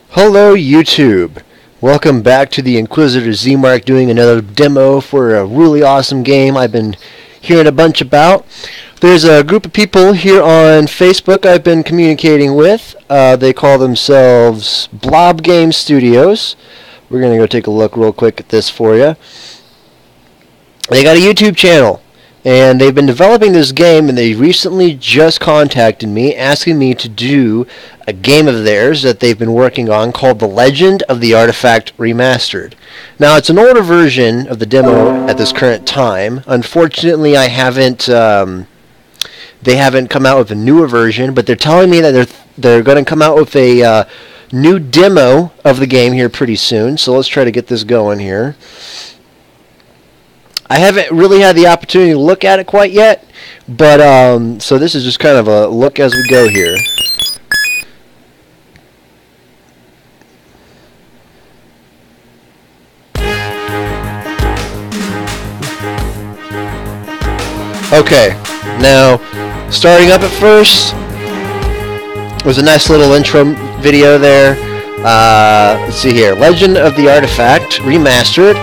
Hello YouTube! Welcome back to the Inquisitor Z-Mark doing another demo for a really awesome game I've been hearing a bunch about. There's a group of people here on Facebook I've been communicating with. They call themselves Blob Game Studios. We're going to go take a look real quick at this for you. They got a YouTube channel, and they've been developing this game, and they recently just contacted me asking me to do a game of theirs that they've been working on called The Legend of the Artifact Remastered. Now, it's an older version of the demo at this current time. Unfortunately, they haven't come out with a newer version, but they're telling me that they're going to come out with a new demo of the game here pretty soon. So let's try to get this going here. I haven't really had the opportunity to look at it quite yet, but so this is just kind of a look as we go here. Okay, now starting up at first was a nice little intro video there. Let's see here, Legend of the Artifact Remastered.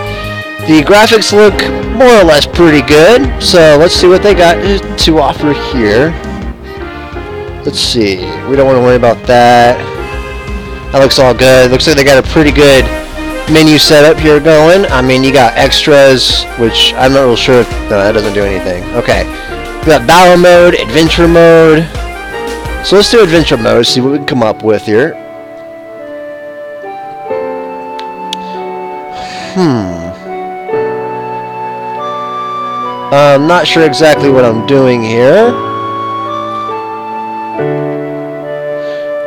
The graphics look more or less pretty good, so let's see what they got to offer here. Let's see, we don't want to worry about that. That looks all good. Looks like they got a pretty good menu setup here going. I mean, you got extras, which I'm not real sure if... No, that doesn't do anything. Okay. We got battle mode, adventure mode. So let's do adventure mode, see what we can come up with here. I'm not sure exactly what I'm doing here.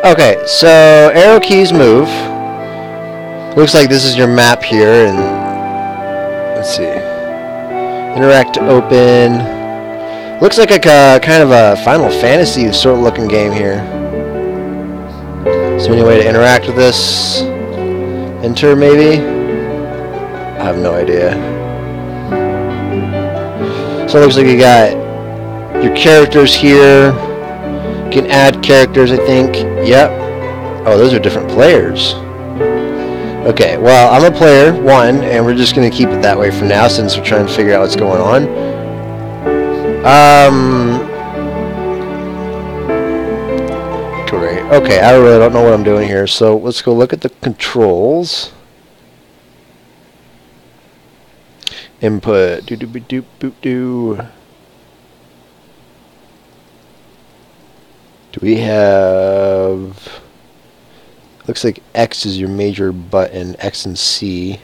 Okay, so arrow keys move. Looks like this is your map here, and let's see. Interact to open. Looks like a kind of a Final Fantasy sort of looking game here. Is there any way to interact with this? Enter maybe? I have no idea. So it looks like you got your characters here. You can add characters, I think. Yep. Oh, those are different players. Okay, well, I'm a player, one, and we're just going to keep it that way for now since we're trying to figure out what's going on. Great. Okay, I really don't know what I'm doing here, so let's go look at the controls. Input. Do we have... Looks like X is your major button, X and C,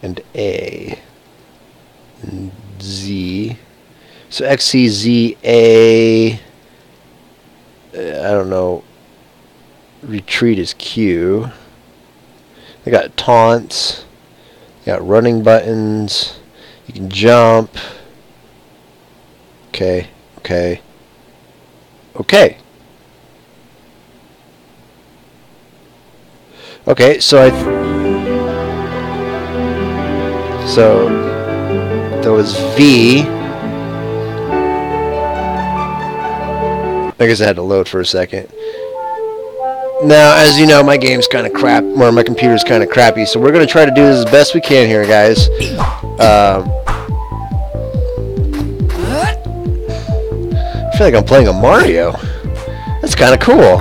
and A, and Z. So X, C, Z, A, I don't know, retreat is Q. They got taunts, they got running buttons, you can jump. Okay, okay, okay. Okay, so there was V. I guess I had to load for a second. Now, as you know, my game's kind of crap, or my computer's kind of crappy, so we're going to try to do this as best we can here, guys. I feel like I'm playing a Mario. That's kind of cool.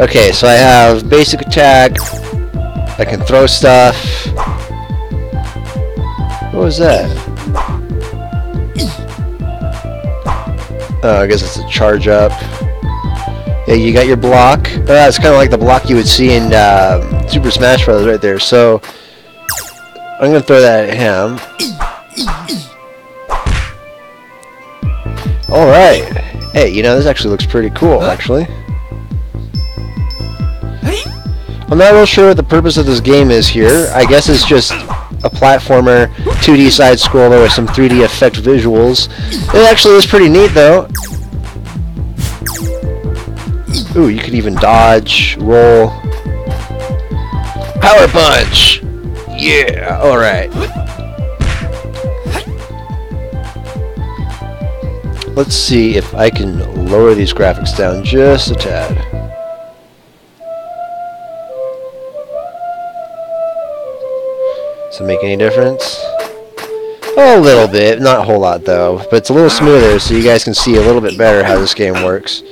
Okay, so I have basic attack. I can throw stuff. What was that? Oh, I guess it's a charge up. Yeah, you got your block. It's kind of like the block you would see in Super Smash Bros. Right there. So I'm gonna throw that at him. All right. Hey, you know, this actually looks pretty cool, actually. I'm not real sure what the purpose of this game is here. I guess it's just a platformer, 2D side-scroller with some 3D effect visuals. It actually is pretty neat, though. Ooh, you can even dodge, roll. Power punch! Yeah, alright. Let's see if I can lower these graphics down just a tad. Does it make any difference? Oh, a little bit. Not a whole lot, though. But it's a little smoother, so you guys can see a little bit better how this game works.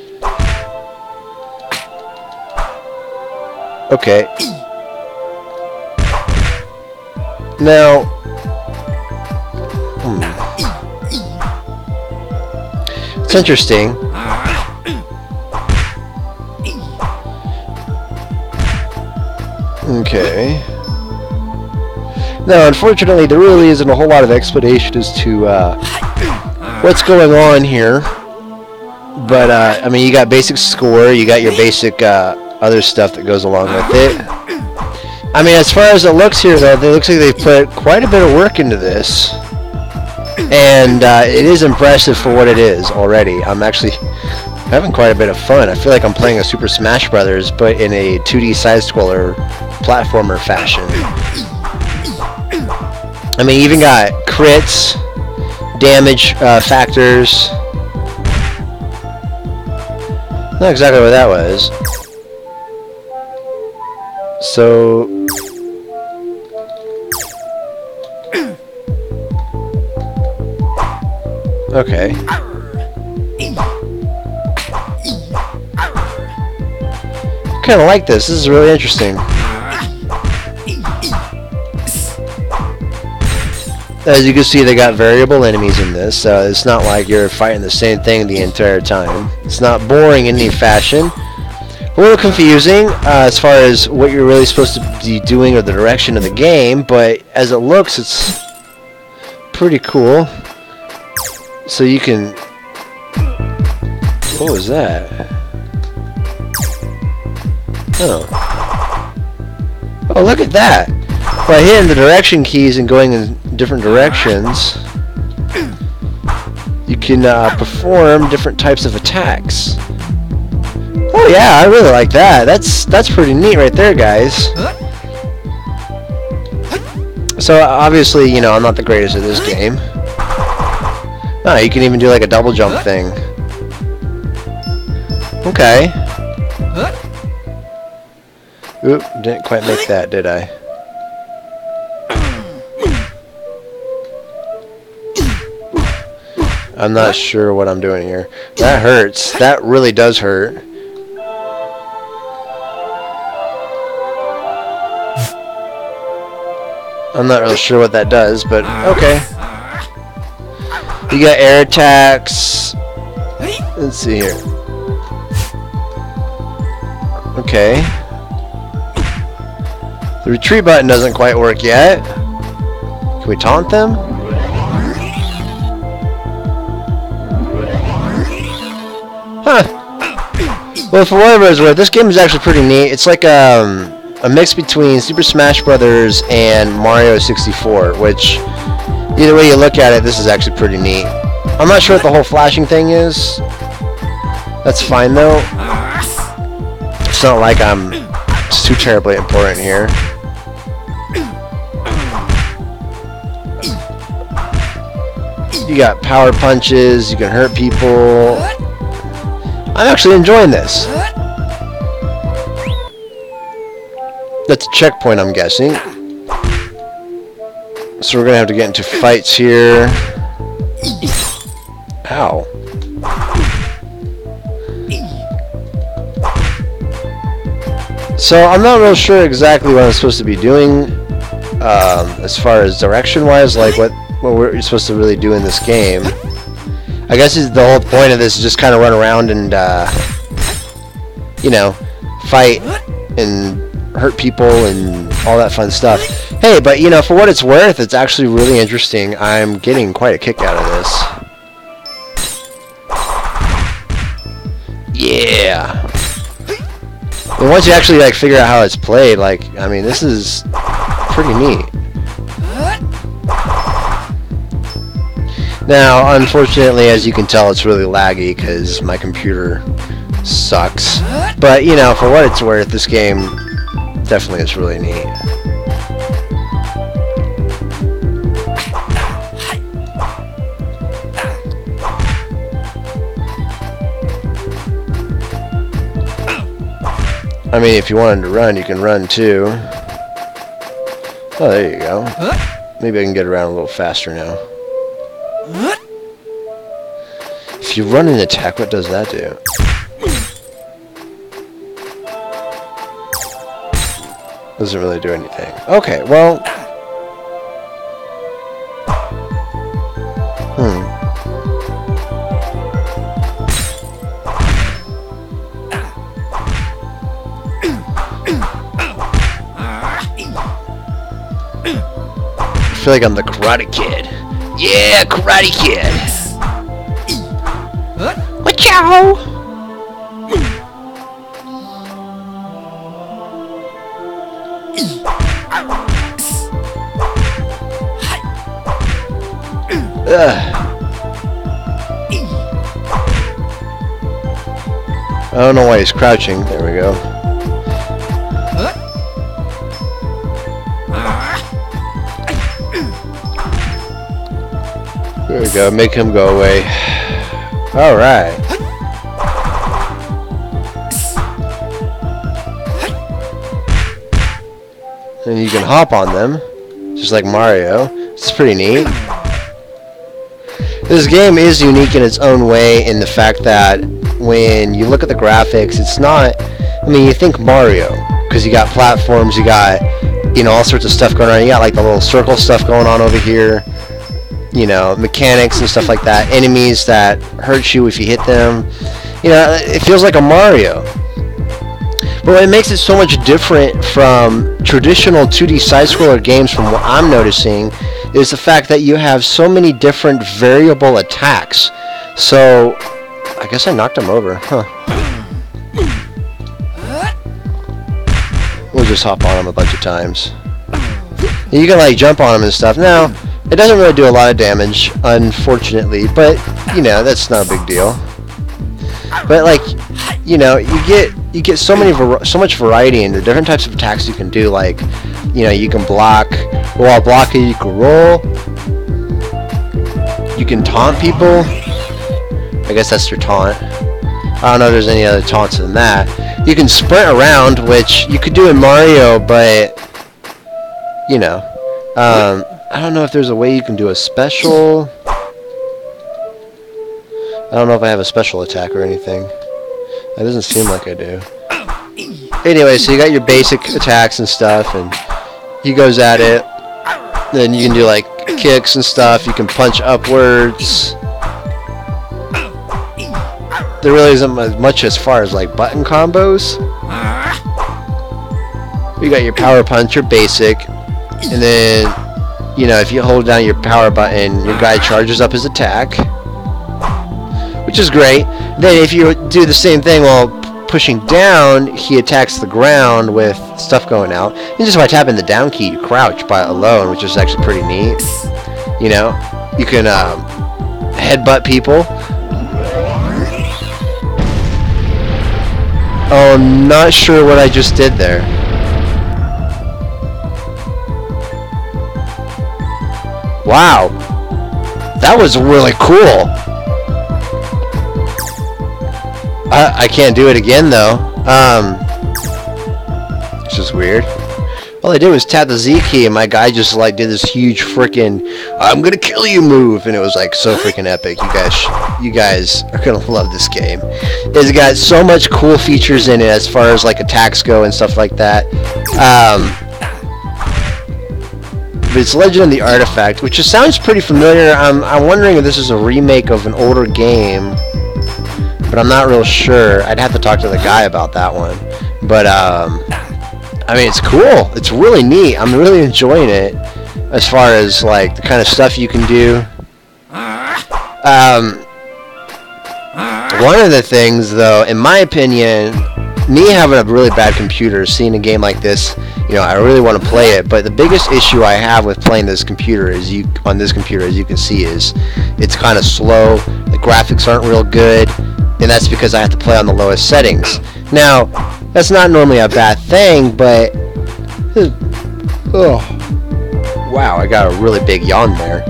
Okay. Now... It's interesting. Okay. Now, unfortunately, there really isn't a whole lot of explanation as to what's going on here. But, I mean, you got basic score, you got your basic other stuff that goes along with it. I mean, as far as it looks here, though, it looks like they've put quite a bit of work into this. And it is impressive for what it is already. I'm actually having quite a bit of fun. I feel like I'm playing a Super Smash Brothers, but in a 2D side-scroller platformer fashion. I mean, you even got crits, damage factors. Not exactly what that was. So... Okay. Kind of like this. This is really interesting. As you can see, they got variable enemies in this, so it's not like you're fighting the same thing the entire time. It's not boring in any fashion. A little confusing as far as what you're really supposed to be doing or the direction of the game, but as it looks, it's pretty cool. So you can... What was that? Oh. Oh, look at that! By hitting the direction keys and going in different directions, you can perform different types of attacks. Oh yeah, I really like that. That's pretty neat right there, guys. So obviously, you know, I'm not the greatest at this game. Oh, you can even do like a double jump thing. Okay. Oop, didn't quite make that, did I? I'm not sure what I'm doing here. That hurts. That really does hurt. I'm not really sure what that does, but okay. You got air attacks. Let's see here. Okay. The retreat button doesn't quite work yet. Can we taunt them? Huh. Well, for whatever it's worth, this game is actually pretty neat. It's like a mix between Super Smash Brothers and Mario 64, which, either way you look at it, this is actually pretty neat. I'm not sure what the whole flashing thing is. That's fine, though. It's not like it's too terribly important here. You got power punches, you can hurt people. I'm actually enjoying this. That's a checkpoint, I'm guessing. So we're gonna have to get into fights here. Ow. So I'm not real sure exactly what I'm supposed to be doing as far as direction-wise, like what we're supposed to really do in this game. I guess the whole point of this is just kind of run around and, you know, fight and hurt people and all that fun stuff. Hey, but, you know, for what it's worth, it's actually really interesting. I'm getting quite a kick out of this. Yeah. And once you actually, like, figure out how it's played, like, I mean, this is pretty neat. Now, unfortunately, as you can tell, it's really laggy because my computer sucks. But, you know, for what it's worth, this game definitely is really neat. I mean, if you wanted to run, you can run too. Oh, there you go. Maybe I can get around a little faster now. If you run an attack, what does that do? Doesn't really do anything. Okay, well... I feel like I'm the Karate Kid. Yeah, Karate Kid! Wa-chow! I don't know why he's crouching. There we go. There we go. Make him go away. Alright. And you can hop on them, just like Mario. It's pretty neat. This game is unique in its own way in the fact that when you look at the graphics, it's not... I mean, you think Mario, because you got platforms, you got, you know, all sorts of stuff going on. You got, like, the little circle stuff going on over here. You know, mechanics and stuff like that. Enemies that hurt you if you hit them. You know, it feels like a Mario. But what makes it so much different from traditional 2D side-scroller games, from what I'm noticing, is the fact that you have so many different variable attacks. So, I guess I knocked him over. Huh. We'll just hop on him a bunch of times. You can, like, jump on him and stuff. Now, it doesn't really do a lot of damage, unfortunately, but, you know, that's not a big deal. But, like, you know, you get so much variety in the different types of attacks you can do. Like, you know, you can block. While blocking, you can roll. You can taunt people. I guess that's your taunt. I don't know if there's any other taunts than that. You can sprint around, which you could do in Mario, but, you know, I don't know if there's a way you can do a special. I don't know if I have a special attack or anything. That doesn't seem like I do. Anyway, so you got your basic attacks and stuff, and he goes at it. Then you can do, like, kicks and stuff. You can punch upwards. There really isn't much as far as, like, button combos. You got your power punch, your basic, and then, you know, if you hold down your power button, your guy charges up his attack, which is great. Then if you do the same thing while pushing down, he attacks the ground with stuff going out. And just by tapping the down key, you crouch by alone, which is actually pretty neat. You know, you can headbutt people. Oh, I'm not sure what I just did there. Wow, that was really cool. I can't do it again though. It's just weird. All I did was tap the Z key and my guy just like did this huge freaking "I'm gonna kill you" move, and it was like so freaking epic. You guys are gonna love this game. It's got so much cool features in it as far as like attacks go and stuff like that. But it's Legend of the Artifact, which just sounds pretty familiar. I'm wondering if this is a remake of an older game, but I'm not real sure. I'd have to talk to the guy about that one. But I mean, it's cool. It's really neat. I'm really enjoying it as far as like the kind of stuff you can do. One of the things, though, in my opinion, me having a really bad computer, seeing a game like this, you know, I really want to play it. But the biggest issue I have with playing this computer is on this computer, as you can see, is it's kind of slow. The graphics aren't real good, and that's because I have to play on the lowest settings. Now, that's not normally a bad thing, but oh, wow, I got a really big yawn there.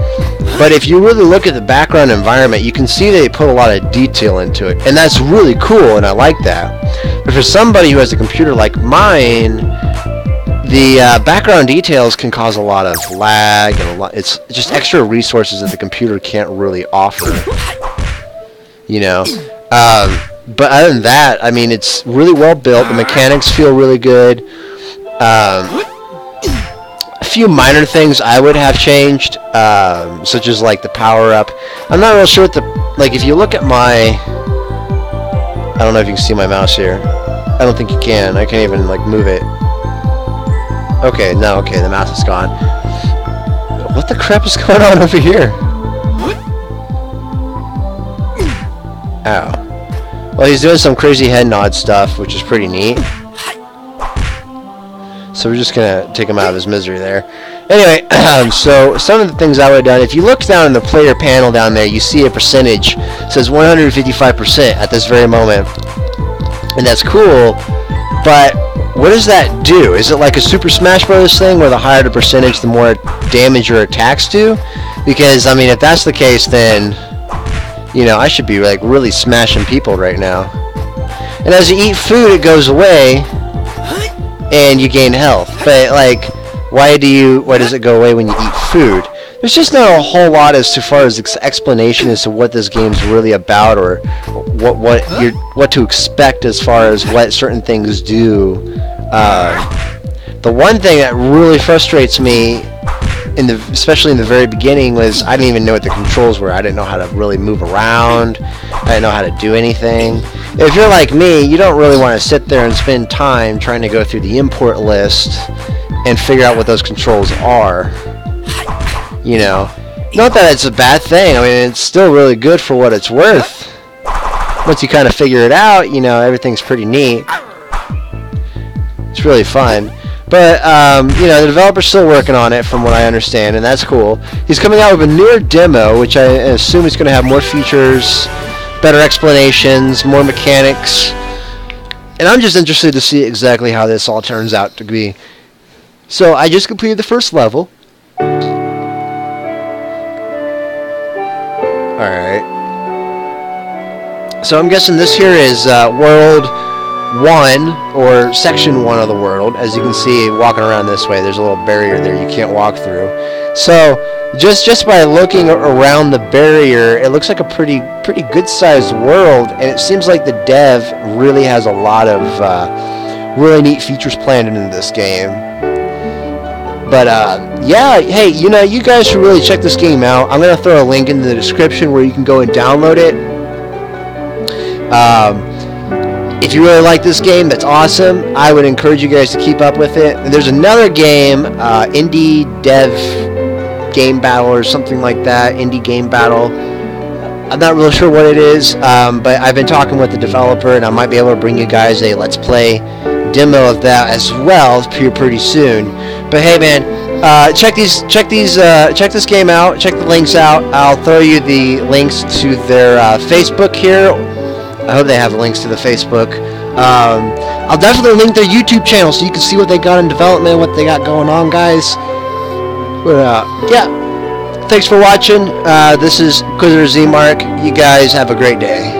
But if you really look at the background environment, you can see they put a lot of detail into it, and that's really cool, and I like that. But for somebody who has a computer like mine, the background details can cause a lot of lag and it's just extra resources that the computer can't really offer. You know, but other than that, I mean, it's really well built. The mechanics feel really good. A few minor things I would have changed, such as like the power up. I'm not real sure what like if you look at my, I don't know if you can see my mouse here. I don't think you can. I can't even like move it. Okay, no, okay, the mouse is gone. What the crap is going on over here? Ow. Well, he's doing some crazy head nod stuff, which is pretty neat. So we're just gonna take him out of his misery there. Anyway, so some of the things I would have done, if you look down in the player panel down there, you see a percentage. It says 155% at this very moment. And that's cool, but what does that do? Is it like a Super Smash Bros. Thing where the higher the percentage, the more damage your attacks do? Because, I mean, if that's the case, then, you know, I should be like really smashing people right now. And as you eat food, it goes away, and you gain health. But, like, why does it go away when you eat food? There's just not a whole lot as far as explanation as to what this game's really about, or what to expect as far as what certain things do. The one thing that really frustrates me, especially in the very beginning, was I didn't even know what the controls were. I didn't know how to really move around. I didn't know how to do anything. If you're like me, you don't really want to sit there and spend time trying to go through the import list and figure out what those controls are. You know, not that it's a bad thing. I mean, it's still really good for what it's worth. Once you kind of figure it out, you know, everything's pretty neat. It's really fun. But, you know, the developer's still working on it from what I understand, and that's cool. He's coming out with a newer demo, which I assume is going to have more features, better explanations, more mechanics. And I'm just interested to see exactly how this all turns out to be. So, I just completed the first level. Alright. So I'm guessing this here is World 1, or Section 1 of the world. As you can see, walking around this way, there's a little barrier there you can't walk through. So, just by looking around the barrier, it looks like a pretty good-sized world, and it seems like the dev really has a lot of really neat features planned into this game. But, yeah, hey, you know, you guys should really check this game out. I'm going to throw a link in the description where you can go and download it. If you really like this game, that's awesome. I would encourage you guys to keep up with it. And there's another game, Indie Dev Game Battle or something like that, Indie Game Battle. I'm not really sure what it is, but I've been talking with the developer, and I might be able to bring you guys a Let's Play demo of that as well pretty soon. But hey, man, check this game out. Check the links out. I'll throw you the links to their Facebook here. I hope they have links to the Facebook. I'll definitely link their YouTube channel so you can see what they got in development, what they got going on, guys. But yeah, thanks for watching. This is Inquisitor Z Mark. You guys have a great day.